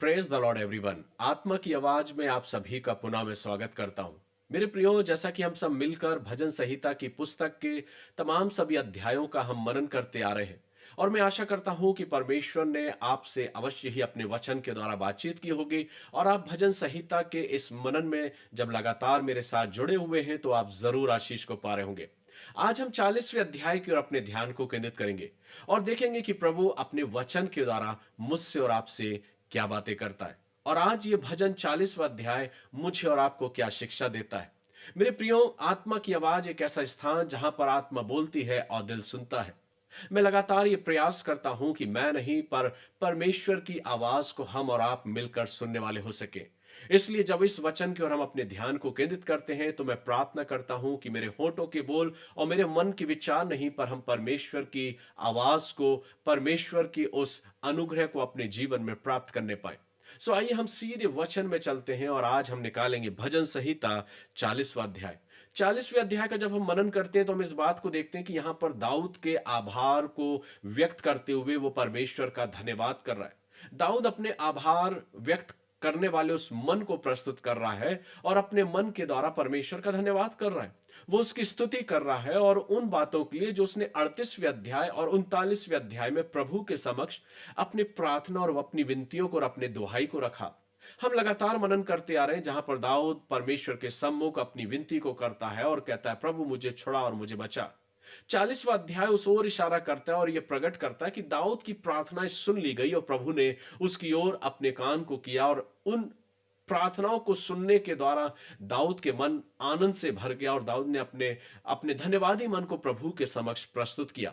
Praise the Lord everyone. आत्मा की आवाज में आप सभी का पुनः मैं स्वागत करता हूं। मेरे प्रियो, जैसा कि हम सब मिलकर भजन संहिता की पुस्तक के तमाम सभी अध्यायों का हम मनन करते आ रहे हैं, और मैं आशा करता हूं कि परमेश्वर ने आपसे अवश्य ही अपने वचन के द्वारा बातचीत की होगी, और आप भजन संहिता के इस मनन में जब लगातार मेरे साथ जुड़े हुए हैं तो आप जरूर आशीष को पा रहे होंगे। आज हम 40वें अध्याय की ओर अपने ध्यान को केंद्रित करेंगे और देखेंगे कि प्रभु अपने वचन के द्वारा मुझसे और आपसे क्या बातें करता है, और आज ये भजन 40वां अध्याय मुझे और आपको क्या शिक्षा देता है। मेरे प्रियो, आत्मा की आवाज एक ऐसा स्थान जहां पर आत्मा बोलती है और दिल सुनता है। मैं लगातार ये प्रयास करता हूं कि मैं नहीं पर परमेश्वर की आवाज को हम और आप मिलकर सुनने वाले हो सके। इसलिए जब इस वचन की ओर हम अपने ध्यान को केंद्रित करते हैं तो मैं प्रार्थना करता हूं कि मेरे होठों के बोल और मेरे मन के विचार नहीं, पर हम परमेश्वर की आवाज को, परमेश्वर की उस अनुग्रह को अपने जीवन में प्राप्त करने पाए। आइए हम सीधे वचन में चलते हैं, और आज हम निकालेंगे भजन संहिता 40वां अध्याय। 40वें अध्याय का जब हम मनन करते हैं तो हम इस बात को देखते हैं कि यहां पर दाऊद के आभार को व्यक्त करते हुए वो परमेश्वर का धन्यवाद कर रहा है। दाऊद अपने आभार व्यक्त करने वाले उस मन को प्रस्तुत कर रहा है और अपने मन के द्वारा परमेश्वर का धन्यवाद कर रहा है। वो उसकी स्तुति कर रहा है, और उन बातों के लिए जो उसने 38वें अध्याय और 39वें अध्याय में प्रभु के समक्ष अपनी प्रार्थना और अपनी विनतियों को और अपने दुहाई को रखा। हम लगातार मनन करते आ रहे हैं जहां पर दाऊद परमेश्वर के सम्मुख अपनी विनती को करता है और कहता है, प्रभु मुझे छुड़ा और मुझे बचा। 40वां अध्याय उस ओर इशारा करता है और यह प्रकट करता है कि दाऊद की प्रार्थनाएं सुन ली गई और प्रभु ने उसकी ओर अपने कान को किया, और उन प्रार्थनाओं को सुनने के द्वारा दाऊद के मन आनंद से भर गया, और दाऊद ने अपने अपने धन्यवादी मन को प्रभु के समक्ष प्रस्तुत किया।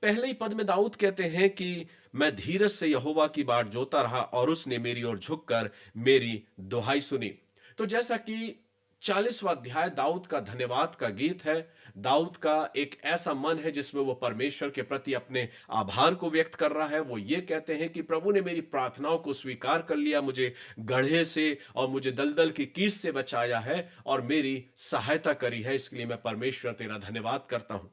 पहले ही पद में दाऊद कहते हैं कि मैं धीरज से यहोवा की बाट जोता रहा और उसने मेरी ओर झुककर मेरी दुहाई सुनी। तो जैसा कि 40वां अध्याय दाऊद का धन्यवाद का गीत है, दाऊद का एक ऐसा मन है जिसमें वो परमेश्वर के प्रति अपने आभार को व्यक्त कर रहा है। वो ये कहते हैं कि प्रभु ने मेरी प्रार्थनाओं को स्वीकार कर लिया, मुझे गड्ढे से और मुझे दलदल की कीच से बचाया है और मेरी सहायता करी है, इसके लिए मैं परमेश्वर तेरा धन्यवाद करता हूं।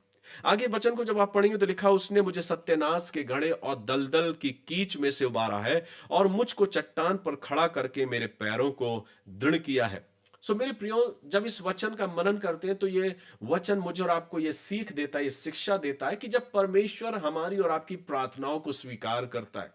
आगे वचन को जब आप पढ़ेंगे तो लिखा, उसने मुझे सत्यानाश के घड़े और दलदल की कीच में से उबारा है और मुझको चट्टान पर खड़ा करके मेरे पैरों को दृढ़ किया है। मेरे प्रियो, जब इस वचन का मनन करते हैं तो ये वचन मुझे और आपको ये सीख देता है, ये शिक्षा देता है कि जब परमेश्वर हमारी और आपकी प्रार्थनाओं को स्वीकार करता है,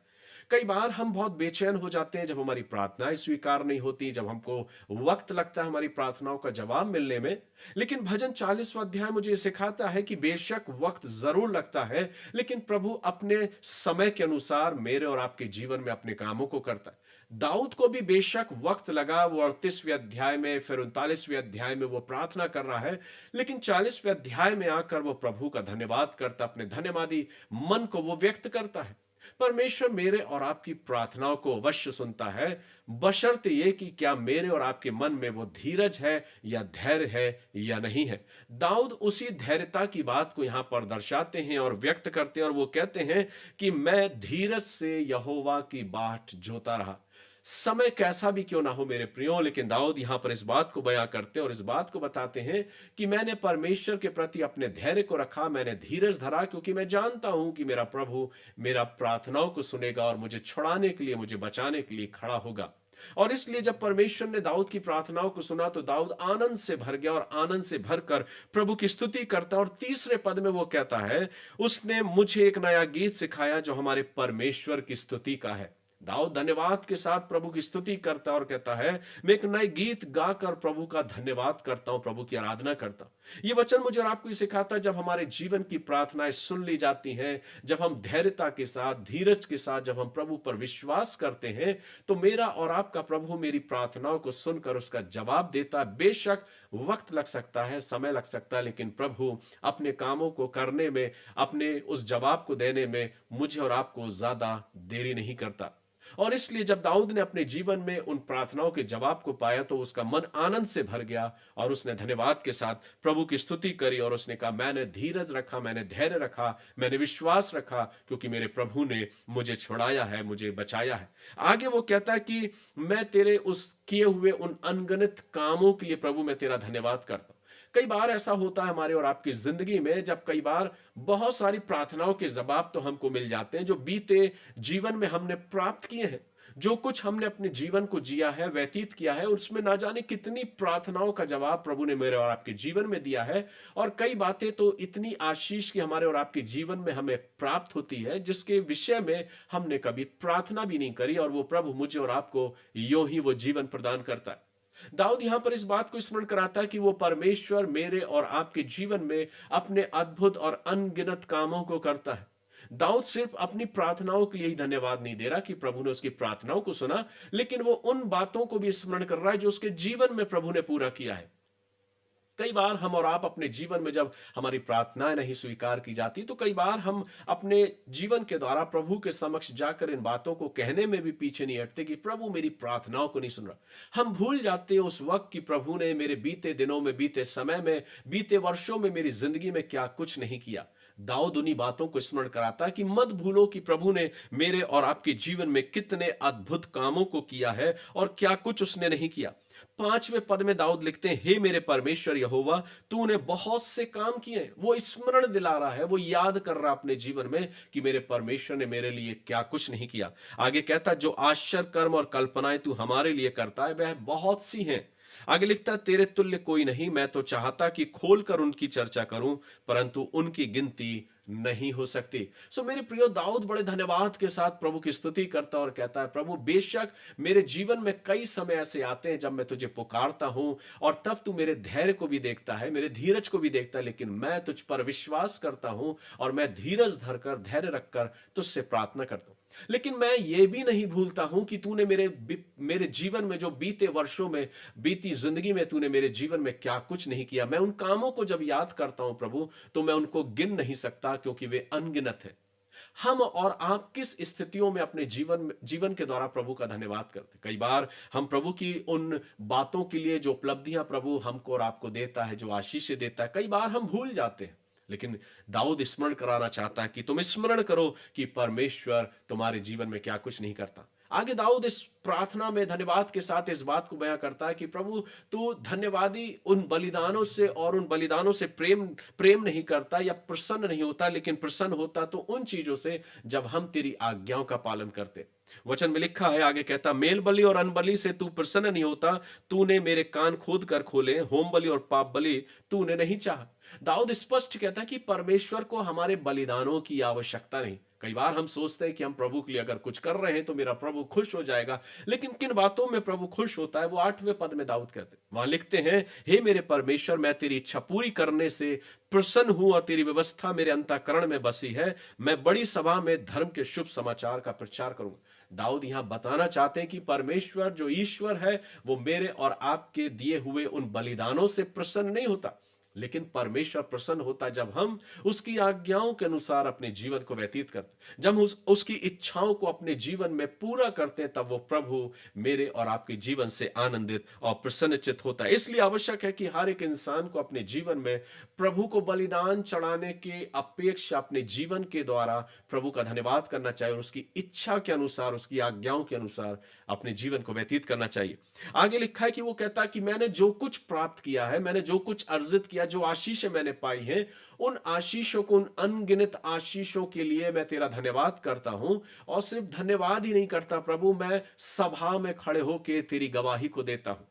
कई बार हम बहुत बेचैन हो जाते हैं जब हमारी प्रार्थनाएं स्वीकार नहीं होती, जब हमको वक्त लगता है हमारी प्रार्थनाओं का जवाब मिलने में। लेकिन भजन 40वां अध्याय मुझे सिखाता है कि बेशक वक्त जरूर लगता है, लेकिन प्रभु अपने समय के अनुसार मेरे और आपके जीवन में अपने कामों को करता है। दाऊद को भी बेशक वक्त लगा, वो 38वें अध्याय में, फिर 39वें अध्याय में वो प्रार्थना कर रहा है, लेकिन 40वें अध्याय में आकर वो प्रभु का धन्यवाद करता, अपने धन्यवादी मन को वो व्यक्त करता है। परमेश्वर मेरे और आपकी प्रार्थनाओं को अवश्य सुनता है, बशर्ते ये कि क्या मेरे और आपके मन में वो धीरज है या धैर्य है या नहीं है। दाऊद उसी धैर्यता की बात को यहां पर दर्शाते हैं और व्यक्त करते हैं, और वो कहते हैं कि मैं धीरज से यहोवा की बाट जोता रहा। समय कैसा भी क्यों ना हो मेरे प्रियो, लेकिन दाऊद यहां पर इस बात को बयां करते हैं और इस बात को बताते हैं कि मैंने परमेश्वर के प्रति अपने धैर्य को रखा, मैंने धीरज धरा, क्योंकि मैं जानता हूं कि मेरा प्रभु मेरा प्रार्थनाओं को सुनेगा और मुझे छुड़ाने के लिए, मुझे बचाने के लिए खड़ा होगा। और इसलिए जब परमेश्वर ने दाऊद की प्रार्थनाओं को सुना तो दाऊद आनंद से भर गया, और आनंद से भरकर प्रभु की स्तुति करता। और तीसरे पद में वो कहता है, उसने मुझे एक नया गीत सिखाया जो हमारे परमेश्वर की स्तुति का है। दाऊद धन्यवाद के साथ प्रभु की स्तुति करता और कहता है, मैं एक नए गीत गाकर प्रभु का धन्यवाद करता हूं, प्रभु की आराधना करता हूं। ये वचन मुझे और आपको सिखाता है, जब हमारे जीवन की प्रार्थनाएं सुन ली जाती हैं, जब हम धैर्यता के साथ, धीरज के साथ जब हम प्रभु पर विश्वास करते हैं, तो मेरा और आपका प्रभु मेरी प्रार्थनाओं को सुनकर उसका जवाब देता है। बेशक वक्त लग सकता है, समय लग सकता है, लेकिन प्रभु अपने कामों को करने में, अपने उस जवाब को देने में मुझे और आपको ज्यादा देरी नहीं करता। और इसलिए जब दाऊद ने अपने जीवन में उन प्रार्थनाओं के जवाब को पाया तो उसका मन आनंद से भर गया, और उसने धन्यवाद के साथ प्रभु की स्तुति करी, और उसने कहा, मैंने धीरज रखा, मैंने धैर्य रखा, मैंने विश्वास रखा, क्योंकि मेरे प्रभु ने मुझे छुड़ाया है, मुझे बचाया है। आगे वो कहता है कि मैं तेरे उस किए हुए उन अनगिनत कामों के लिए प्रभु मैं तेरा धन्यवाद करता हूं। कई बार ऐसा होता है हमारे और आपकी जिंदगी में, जब कई बार बहुत सारी प्रार्थनाओं के जवाब तो हमको मिल जाते हैं जो बीते जीवन में हमने प्राप्त किए हैं, जो कुछ हमने अपने जीवन को जिया है, व्यतीत किया है, उसमें ना जाने कितनी प्रार्थनाओं का जवाब प्रभु ने मेरे और आपके जीवन में दिया है। और कई बातें तो इतनी आशीष की हमारे और आपके जीवन में हमें प्राप्त होती है, जिसके विषय में हमने कभी प्रार्थना भी नहीं करी, और वो प्रभु मुझे और आपको यूं ही वो जीवन प्रदान करता है। दाऊद यहां पर इस बात को स्मरण कराता है कि वो परमेश्वर मेरे और आपके जीवन में अपने अद्भुत और अनगिनत कामों को करता है। दाऊद सिर्फ अपनी प्रार्थनाओं के लिए ही धन्यवाद नहीं दे रहा कि प्रभु ने उसकी प्रार्थनाओं को सुना, लेकिन वो उन बातों को भी स्मरण कर रहा है जो उसके जीवन में प्रभु ने पूरा किया है। कई बार हम और आप अपने जीवन में जब हमारी प्रार्थनाएं नहीं स्वीकार की जाती, तो कई बार हम अपने जीवन के द्वारा प्रभु के समक्ष जाकर इन बातों को कहने में भी पीछे नहीं हटते कि प्रभु मेरी प्रार्थनाओं को नहीं सुन रहा। हम भूल जाते हैं उस वक्त कि प्रभु ने मेरे बीते दिनों में, बीते समय में, बीते वर्षों में मेरी जिंदगी में क्या कुछ नहीं किया। दाऊद उन्हीं बातों को स्मरण कराता है कि मत भूलो कि प्रभु ने मेरे और आपके जीवन में कितने अद्भुत कामों को किया है और क्या कुछ उसने नहीं किया। 5वें पद में दाऊद लिखते हैं, हे मेरे परमेश्वर यहोवा, तूने बहुत से काम किए। वो स्मरण दिला रहा है, वो याद कर रहा है अपने जीवन में कि मेरे परमेश्वर ने मेरे लिए क्या कुछ नहीं किया। आगे कहता, जो आश्चर्य कर्म और कल्पनाएं तू हमारे लिए करता है वह बहुत सी हैं। आगे लिखता, तेरे तुल्य कोई नहीं। मैं तो चाहता कि खोलकर उनकी चर्चा करूं, परंतु उनकी गिनती नहीं हो सकती। सो मेरे प्रियो, दाऊद बड़े धन्यवाद के साथ प्रभु की स्तुति करता और कहता है, प्रभु बेशक मेरे जीवन में कई समय ऐसे आते हैं जब मैं तुझे पुकारता हूं, और तब तू मेरे धैर्य को भी देखता है, मेरे धीरज को भी देखता है, लेकिन मैं तुझ पर विश्वास करता हूं और मैं धीरज धरकर, धैर्य रखकर तुझसे प्रार्थना करता हूं। लेकिन मैं ये भी नहीं भूलता हूं कि तूने मेरे जीवन में, जो बीते वर्षों में, बीती जिंदगी में तूने मेरे जीवन में क्या कुछ नहीं किया। मैं उन कामों को जब याद करता हूं प्रभु, तो मैं उनको गिन नहीं सकता, क्योंकि वे अनगिनत है। हम और आप किस स्थितियों में अपने जीवन के द्वारा प्रभु का धन्यवाद करते हैं। कई बार हम प्रभु की उन बातों के लिए, जो उपलब्धियां प्रभु हमको और आपको देता है, जो आशीष देता है, कई बार हम भूल जाते हैं। लेकिन दाऊद स्मरण कराना चाहता है कि तुम स्मरण करो कि परमेश्वर तुम्हारे जीवन में क्या कुछ नहीं करता। आगे दाऊद इस प्रार्थना में धन्यवाद के साथ इस बात को बयां करता है कि प्रभु, तू धन्यवादी उन बलिदानों से और उन बलिदानों से प्रेम प्रेम नहीं करता या प्रसन्न नहीं होता, लेकिन प्रसन्न होता तो उन चीजों से जब हम तेरी आज्ञाओं का पालन करते। वचन में लिखा है, आगे कहता, मेल बलि और अनबलि से तू प्रसन्न नहीं होता। तूने मेरे कान खोद कर खोले, होम बलि और पाप बलि तूने नहीं चाहा। दाऊद स्पष्ट कहता है कि परमेश्वर को हमारे बलिदानों की आवश्यकता नहीं। कई बार हम सोचते हैं कि हम प्रभु के लिए अगर कुछ कर रहे हैं तो मेरा प्रभु खुश हो जाएगा, लेकिन किन बातों में प्रभु खुश होता है, वो 8वें पद में दाऊद कहते हैं। वहां लिखते हैं, हे मेरे परमेश्वर, मैं तेरी इच्छा पूरी करने से प्रसन्न हूं और तेरी व्यवस्था मेरे अंतःकरण में बसी है। मैं बड़ी सभा में धर्म के शुभ समाचार का प्रचार करूंगा। दाऊद यहां बताना चाहते हैं कि परमेश्वर जो ईश्वर है, वो मेरे और आपके दिए हुए उन बलिदानों से प्रसन्न नहीं होता, लेकिन परमेश्वर प्रसन्न होता जब हम उसकी आज्ञाओं के अनुसार अपने जीवन को व्यतीत करते, जब हम उसकी इच्छाओं को अपने जीवन में पूरा करते हैं, तब वो प्रभु मेरे और आपके जीवन से आनंदित और प्रसन्नचित होता है। इसलिए आवश्यक है कि हर एक इंसान को अपने जीवन में प्रभु को बलिदान चढ़ाने की अपेक्षा अपने जीवन के द्वारा प्रभु का धन्यवाद करना चाहिए और उसकी इच्छा के अनुसार, उसकी आज्ञाओं के अनुसार अपने जीवन को व्यतीत करना चाहिए। आगे लिखा है कि वो कहता है कि मैंने जो कुछ प्राप्त किया है, मैंने जो कुछ अर्जित किया, जो आशीषें मैंने पाई हैं, उन आशीषों को, उन अनगिनत आशीषों के लिए मैं तेरा धन्यवाद करता हूं। और सिर्फ धन्यवाद ही नहीं करता प्रभु, मैं सभा में खड़े होकर तेरी गवाही को देता हूं।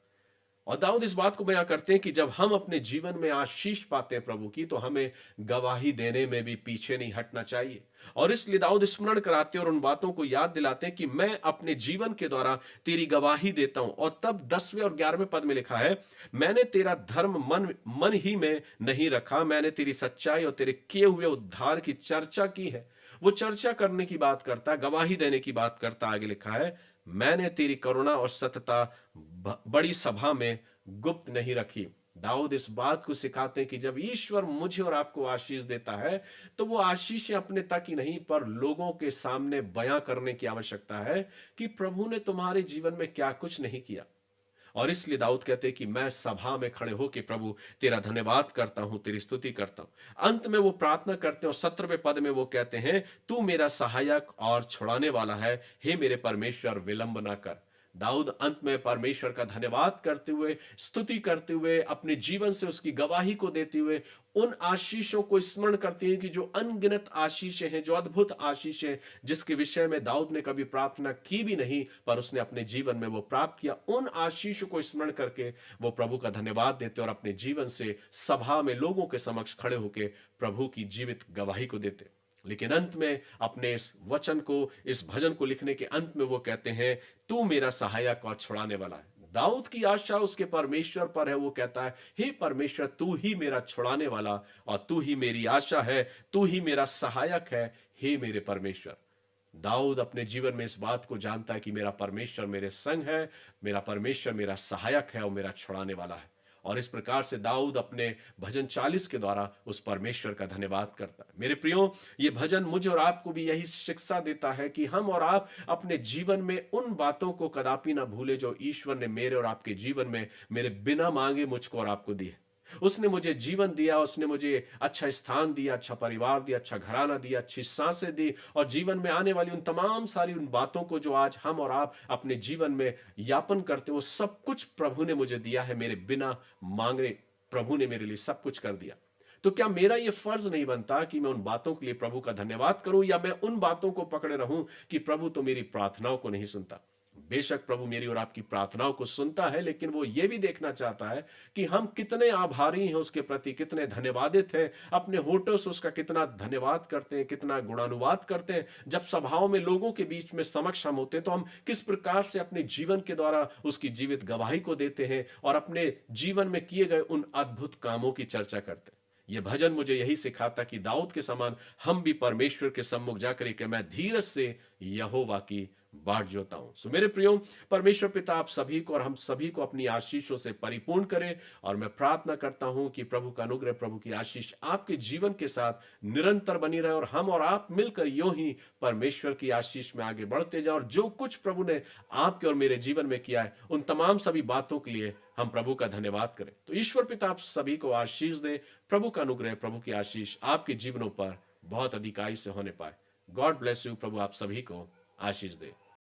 और दाऊद इस बात को बयां करते हैं कि जब हम अपने जीवन में आशीष पाते हैं प्रभु की, तो हमें गवाही देने में भी पीछे नहीं हटना चाहिए। और इसलिए दाऊद स्मरण कराते हैं और उन बातों को याद दिलाते हैं कि मैं अपने जीवन के द्वारा तेरी गवाही देता हूं। और तब 10वें और 11वें पद में लिखा है, मैंने तेरा धर्म मन ही में नहीं रखा, मैंने तेरी सच्चाई और तेरे किए हुए उद्धार की चर्चा की है। वो चर्चा करने की बात करता, गवाही देने की बात करता। आगे लिखा है, मैंने तेरी करुणा और सत्यता बड़ी सभा में गुप्त नहीं रखी। दाऊद इस बात को सिखाते हैं कि जब ईश्वर मुझे और आपको आशीष देता है, तो वो आशीष अपने तक ही नहीं, पर लोगों के सामने बयां करने की आवश्यकता है कि प्रभु ने तुम्हारे जीवन में क्या कुछ नहीं किया। और इसलिए दाऊद कहते हैं कि मैं सभा में खड़े होकर प्रभु तेरा धन्यवाद करता हूं, तेरी स्तुति करता हूं। अंत में वो प्रार्थना करते हैं और 17वें पद में वो कहते हैं, तू मेरा सहायक और छुड़ाने वाला है, हे मेरे परमेश्वर विलंब ना कर। दाऊद अंत में परमेश्वर का धन्यवाद करते हुए, स्तुति करते हुए, अपने जीवन से उसकी गवाही को देते हुए उन आशीषों को स्मरण करते हैं कि जो अनगिनत आशीषें हैं, जो अद्भुत आशीषें, जिसके विषय में दाऊद ने कभी प्रार्थना की भी नहीं, पर उसने अपने जीवन में वो प्राप्त किया। उन आशीषों को स्मरण करके वो प्रभु का धन्यवाद देते और अपने जीवन से सभा में लोगों के समक्ष खड़े होकर प्रभु की जीवित गवाही को देते। लेकिन अंत में अपने इस वचन को, इस भजन को लिखने के अंत में वो कहते हैं, तू मेरा सहायक और छुड़ाने वाला है। दाऊद की आशा उसके परमेश्वर पर है। वो कहता है, हे परमेश्वर, तू ही मेरा छुड़ाने वाला और तू ही मेरी आशा है, तू ही मेरा सहायक है, हे मेरे परमेश्वर। दाऊद अपने जीवन में इस बात को जानता है कि मेरा परमेश्वर मेरे संग है, मेरा परमेश्वर मेरा सहायक है और मेरा छुड़ाने वाला है। और इस प्रकार से दाऊद अपने भजन 40 के द्वारा उस परमेश्वर का धन्यवाद करता है। मेरे प्रियो, ये भजन मुझे और आपको भी यही शिक्षा देता है कि हम और आप अपने जीवन में उन बातों को कदापि ना भूले जो ईश्वर ने मेरे और आपके जीवन में मेरे बिना मांगे मुझको और आपको दी है। उसने मुझे जीवन दिया, उसने मुझे अच्छा स्थान दिया, अच्छा परिवार दिया, अच्छा घराना दिया, अच्छी सांसें दी, और जीवन में आने वाली उन तमाम सारी उन बातों को जो आज हम और आप अपने जीवन में यापन करते, वो सब कुछ प्रभु ने मुझे दिया है। मेरे बिना मांगे प्रभु ने मेरे लिए सब कुछ कर दिया। तो क्या मेरा यह फर्ज नहीं बनता कि मैं उन बातों के लिए प्रभु का धन्यवाद करूं, या मैं उन बातों को पकड़े रहूं कि प्रभु तो मेरी प्रार्थनाओं को नहीं सुनता? बेशक प्रभु मेरी और आपकी प्रार्थनाओं को सुनता है, लेकिन वो ये भी देखना चाहता है कि हम कितने आभारी हैं उसके प्रति, कितने धन्यवादित हैं, अपने होठों से उसका कितना धन्यवाद करते हैं, कितना गुणानुवाद करते हैं। जब सभाओं में लोगों के बीच में समक्ष हम होते हैं तो हम किस प्रकार से अपने जीवन के द्वारा उसकी जीवित गवाही को देते हैं और अपने जीवन में किए गए उन अद्भुत कामों की चर्चा करते हैं। यह भजन मुझे यही सिखाता कि दाऊद के समान हम भी परमेश्वर के सम्मुख जाकर कि मैं धीरज से यहोवा की बाट जोता हूं। सो मेरे प्रियो, परमेश्वर पिता आप सभी को और हम सभी को अपनी आशीषों से परिपूर्ण करे, और मैं प्रार्थना करता हूं कि प्रभु का अनुग्रह, प्रभु की आशीष आपके जीवन के साथ निरंतर बनी रहे, और हम और आप मिलकर यूं ही परमेश्वर की आशीष में आगे बढ़ते जाए, और जो कुछ प्रभु ने आपके और मेरे जीवन में किया है उन तमाम सभी बातों के लिए हम प्रभु का धन्यवाद करें। तो ईश्वर पिता आप सभी को आशीष दे। प्रभु का अनुग्रह, प्रभु की आशीष आपके जीवनों पर बहुत अधिकाई से होने पाए। God bless you. प्रभु आप सभी को आशीष दे।